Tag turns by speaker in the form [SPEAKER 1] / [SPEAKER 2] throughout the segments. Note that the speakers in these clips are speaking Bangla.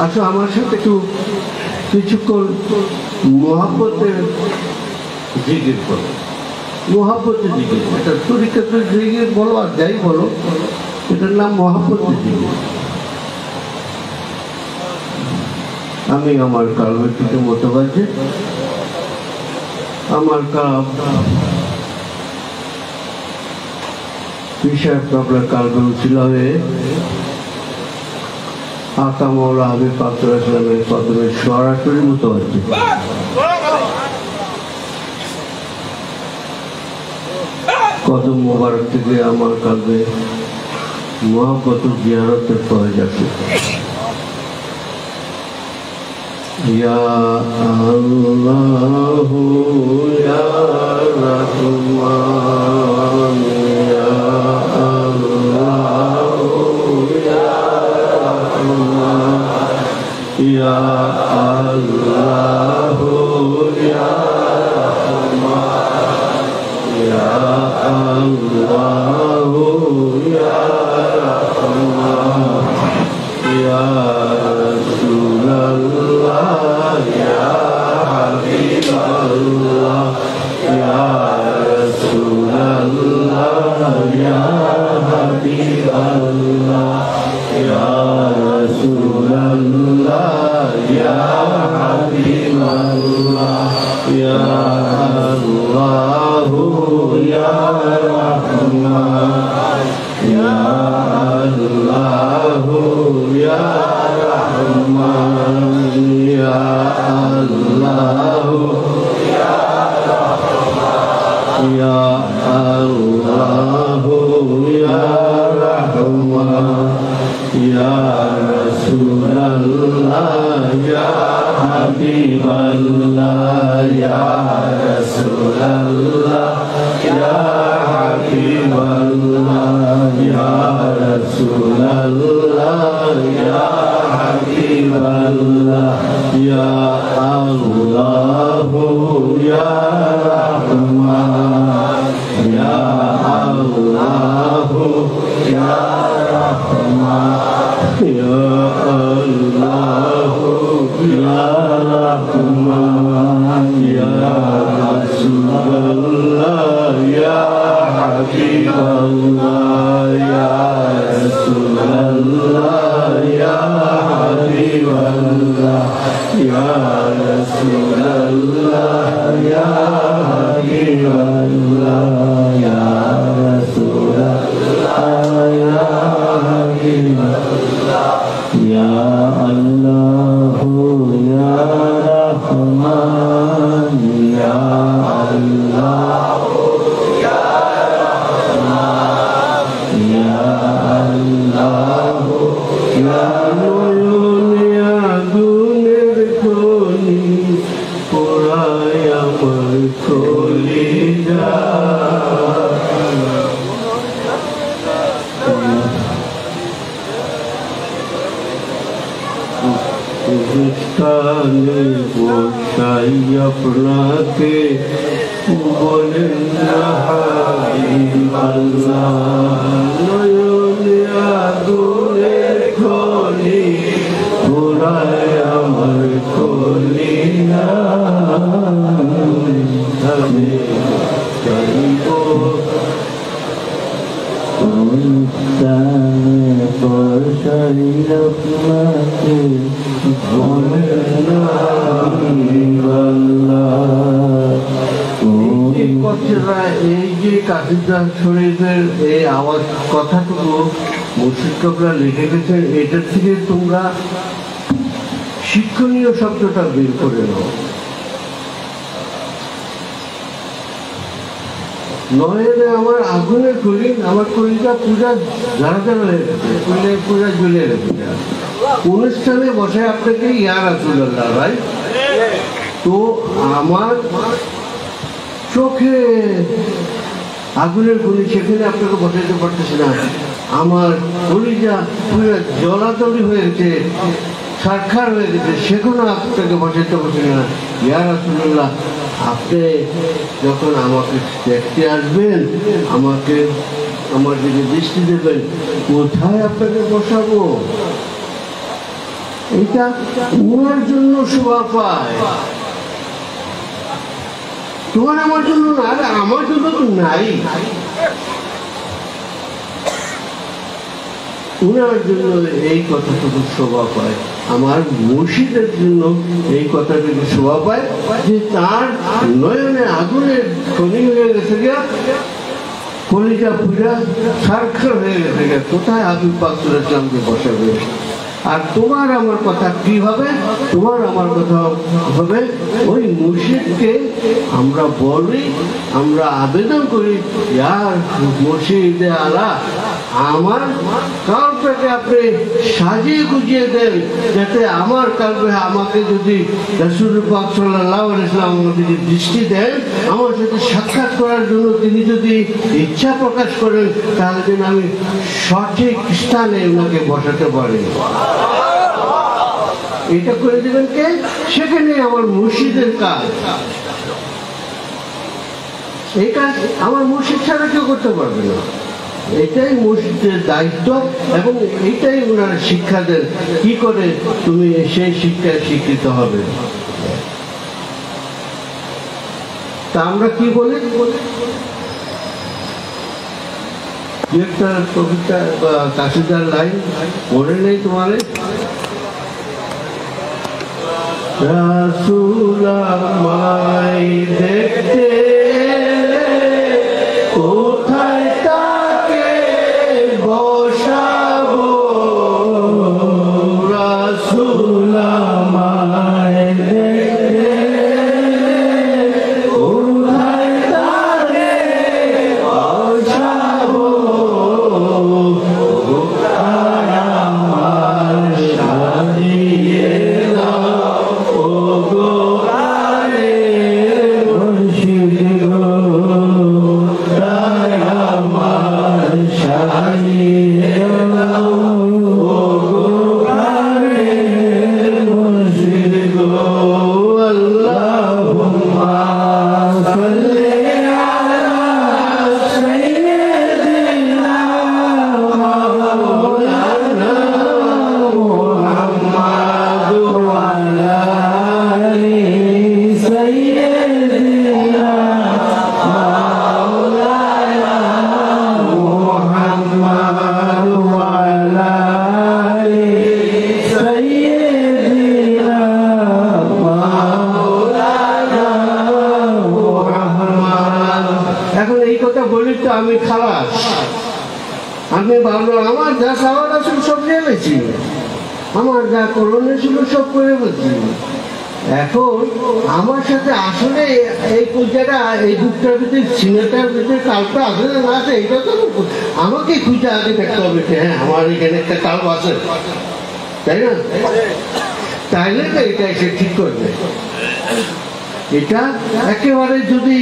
[SPEAKER 1] আসো আমার সাথে একটু কিছুক্ষণ মহাব্বতের জিকির করো। মহাব্বতের জিকির, এটা তরিকাতের জিকির বলো আর যাই বলো, এটার নাম মহাব্বতের জিকির। আমি আমার কালবে কিছু মতো বাজে, আমার কাল বিশাল আপনার কালবে উচিলা হয়ে আকা মৌলা হাবিব পাকুর ইসলামের কদমে সরাসরি মতো আছে। কদম মোবারক থেকে আমার কালবে মহাব্বত জিয়ারতের ফয়েজ আছে। ইয়া আল্লাহ ইয়া রাহমান ইয়া আল্লাহ ইয়া রাহমান ইয়া আল্লাহ ইয়া রাহমান ইয়া আল্লাহ ইয়া রাহমান ইয়া রাসূলুল্লাহ ইয়া হাবিবাল্লাহ ইয়া রাসূলুল্লাহ ইয়া হাবিবাল্লাহ ইয়া রাসূলুল্লাহ ইয়া হাবিবাল্লাহ ইয়া আল্লাহু ইয়া রাহমান ইয়া আল্লাহু ইয়া রাহমান ইয়া আল্লাহু ইয়া রাহমান ইয়া আল্লাহু ইয়া রাহমান ইয়া রাসূলুল্লাহ ইয়া হাবিবাল্লাহ ইয়া রাসূলুল্লাহ ইয়া হাবিবাল্লাহ ইয়া রাসূলুল্লাহ ইয়া হাবিবাল্লাহ ইয়া আল্লাহু ইয়া রাহমান ইয়া আল্লাহু ইয়া রাহমান ইয়া আল্লাহু ইয়া রাহমান ইয়া রাসূলুল্লাহ ইয়া হাবিবাল্লাহ ইয়া রাসূলুল্লাহ ইয়া হাবিবাল্লাহ ইয়া রাসূলুল্লাহ ইয়া হাবিবাল্লাহ ইয়া রাসূলুল্লাহ ইয়া হাবিবাল্লাহ ইয়া আল্লাহু ইয়া রাহমান ইয়া আল্লাহু ইয়া রাহমান ইয়া আল্লাহু ইয়া নয়নে আগুনের খনি পোড়ায় আমার কলিজা স্থানে বসাই আপনাকে বলেন না হাবিবাল্লাহ নয়নে আগুনের খনি পোড়ায় আমার কলিজা আমি চাইব বসাই আপনাকে এই যে কাসিদা শরীফের এই আওয়াজ কথাটুকু মুশরিকরা লিখে গেছেন, এটার থেকে তোমরা শিক্ষণীয় শব্দটা বের করে নাও। নয়নে আমার আগুনের কলি, আমার কলিটা পূজা যারা যারা হয়ে গেছে, পূজা জ্বলে গেছে। অনুষ্ঠানে বসে আপনাকে ইয়া রাসূলুল্লাহ ভাই, তো আমার চোখে আগুনের কলি, সেখানে আপনাকে বসাইতে পারতেছে না। আমার কলিজা পুরো জলাতলি হয়েছে, সাক্ষাৎ হয়ে গেছে, সেখানে আপনাকে বসাইতে পারছে না। ইয়া রাসূলুল্লাহ, আপনি যখন আমাকে দেখতে আসবেন, আমাকে আমার দিকে দৃষ্টি দেবেন, কোথায় আপনাকে বসাবো? এটা উনার জন্য শোভা পায়, তোমার আমার জন্য না। আর আমার জন্য তো নাই, উনার জন্য এই কথাটুকু শোভা পায়। আমার মুর্শিদের জন্য এই কথাটুকু শোভা পায় যে তার নয়নে আগুনের খনি হয়ে গেছে গিয়া, কলিজা পূজা সার্থক হয়ে গেছে গিয়া, কোথায় হাবিব পাক সাল্লাল্লাহু আলাইহি ওয়াসাল্লামকে বসাবে। আর তোমার আমার কথা কি হবে? তোমার আমার কথা হবে ওই মুর্শিদকে আমরা বলি, আমরা আবেদন করি, ইয়ার মুর্শিদে আলা আমার কালটাকে আপনি সাজিয়ে গুজিয়ে দেন, যাতে আমার কালবে আমাকে যদি রাসূল পাক সাল্লাল্লাহু আলাইহি ওয়াসাল্লাম আমাদেরকে দৃষ্টি দেন, আমার সাথে সাক্ষাৎ করার জন্য তিনি যদি ইচ্ছা প্রকাশ করেন, তাহলে যেন আমি সঠিক স্থানে ওনাকে বসাতে পারি। এটা করে দেবেন কে? সেখানে আমার মুর্শিদের কাজ। এই কাজ আমার মুর্শিদ ছাড়া কেউ করতে পারবে না। এটাই মুর্শিদের দায়িত্ব এবং এটাই ওনারা শিক্ষা দেন, কি করে তুমি সেই শিক্ষায় শিক্ষিত হবে। তা আমরা কি বলি, একটা কবিতা বা কাশিদার লাইন মনে নেই তোমার? রাসূল আমায় দেখতে কোথায় তাকে বসাবো, রাসূল আমায় দেখতে কোথায় তাকে বসাবো, কোথায় আমার সাজিয়ে আমি খালাস। আমি ভাবলাম আমার যা খাওয়ার ছিল সব নিয়ে গেছি, আমার যা করণীয় ছিল সব করে গেছি। এখন আমার সাথে আসলে এই পূজাটা, এই বুকটার ভিতরে সিনেটার ভিতরে কালটা আসলে না আছে, এটা তো আমাকে খুঁজে আগে দেখতে হবে। হ্যাঁ, আমার এখানে একটা কাল আছে, তাই না? তাইলে তো এটা এসে ঠিক করবে। এটা একেবারে যদি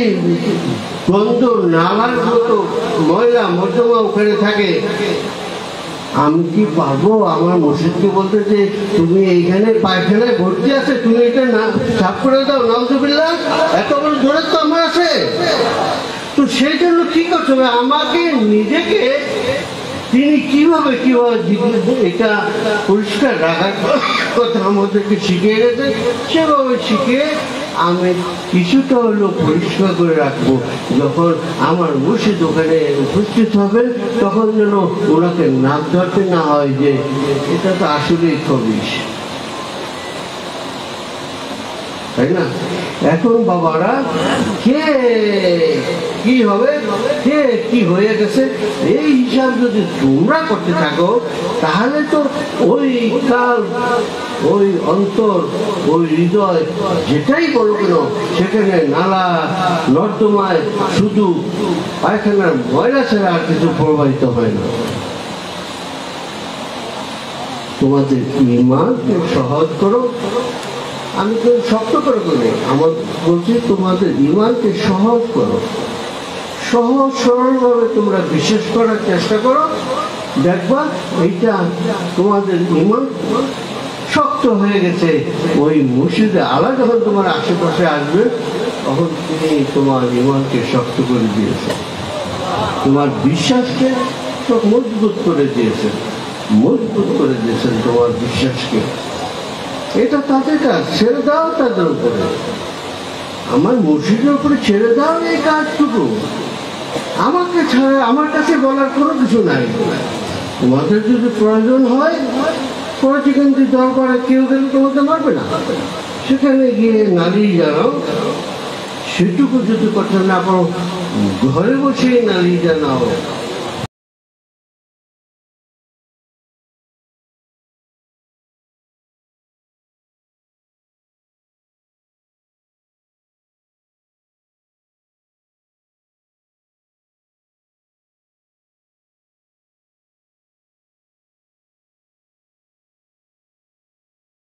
[SPEAKER 1] গন্ধ নালার মতো ময়লা মর্দমা ওখানে থাকে, আমি কি পারবো আমার মসজিদকে বলতে যে তুমি এইখানে পায়খানায় ভর্তি আছে, তুমি এটা না সাফ করে দাও, নাউজুবিল্লাহ? এত বড় জোরে তো আমার আছে। তো সেই জন্য কি করতে হবে, আমাকে নিজেকে তিনি কিভাবে এটা পরিষ্কার রাখার কথা আমাদেরকে শিখিয়ে গেছে, সেভাবে শিখিয়ে আমি কিছুটা হলেও পরিষ্কার করে রাখবো। যখন আমার মুর্শিদ ওখানে উপস্থিত হবে, তখন যেন ওনাকে নাক ধরতে না হয় যে এটা তো আসলেই খবিশ, তাই না? এখন বাবারা কে কি হবে, কে কি হয়ে গেছে, এই হিসাব যদি তোমরা করতে থাকো, তাহলে তো ওই কাল, ওই অন্তর, ওই হৃদয় যেটাই বলো কেন, সেখানে নালা নর্দমায় শুধু পায়খানার ময়লা ছাড়া আর কিছু প্রবাহিত হয় না। তোমাদের ঈমানকে সহজ করো। আমি তো শক্ত করে বলি, আমার বলছি তোমাদের ঈমানকে সহজ করো, সহজ সরলভাবে তোমরা বিশ্বাস করার চেষ্টা করো। দেখবা এইটা তোমাদের ঈমান শক্ত হয়ে গেছে। ওই মুর্শিদে আলা যখন তোমার আশেপাশে আসবে, তখন তিনি তোমার ঈমানকে শক্ত করে দিয়েছে, তোমার বিশ্বাসকে সব মজবুত করে দিয়েছেন, মজবুত করে দিয়েছেন তোমার বিশ্বাসকে। এটা তাদের কাজ, ছেড়ে দাও তাদের উপরে। আমার মুর্শিদের উপরে ছেড়ে দাও এই কাজটুকু। আমাকে ছাড়া আমার কাছে বলার কোনো কিছু নাই। তোমাদের যদি প্রয়োজন হয় পলিটিক্যাল দরকারে কেউ গেলে তোমাকে মারবে না, সেখানে গিয়ে নালিশ জানাও। সেটুকু যদি করতে না পারো ঘরে বসে নালিশ জানাও।